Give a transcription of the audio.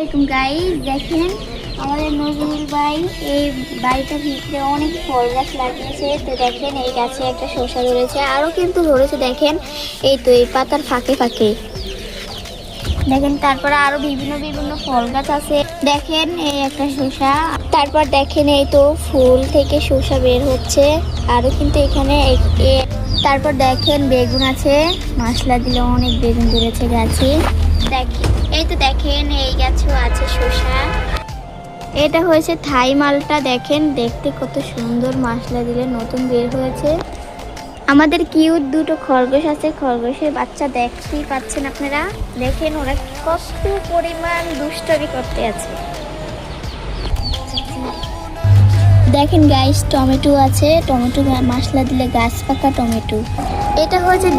আলাইকুম গাইস, দেখেন আমাদের নজরুল ভাই এই বাড়িটার ভিতরে অনেক ফল গাছ লাগিয়েছে। তো দেখেন এই গাছে একটা শসা ধরেছে, আরও কিন্তু ধরেছে। দেখেন এই তো এই পাতার ফাঁকে ফাঁকে দেখেন, তারপরে আরো বিভিন্ন বিভিন্ন ফল গাছ আছে। দেখেন এই একটা শসা, তারপর দেখেন এই তো ফুল থেকে শসা বের হচ্ছে। আরো কিন্তু এখানে তারপর দেখেন বেগুন আছে, মশলা দিলে অনেক বেগুন ধরেছে গাছে। দেখেন এই তো দেখেন এই গাছেও আছে শসা। এটা হয়েছে থাই মালটা, দেখেন দেখতে কত সুন্দর, মশলা দিলে নতুন বের হয়েছে। আমাদের কিউট দুটো খরগোশ আছে, খরগোশের বাচ্চা দেখতেই পাচ্ছেন আপনারা। দেখেন ওরা কত পরিমাণ দুষ্টমি করতে আছে। দেখেন গাইস টমেটো আছে, টমেটো মশলা দিলে গাছ পাকা টমেটো। এটা হচ্ছে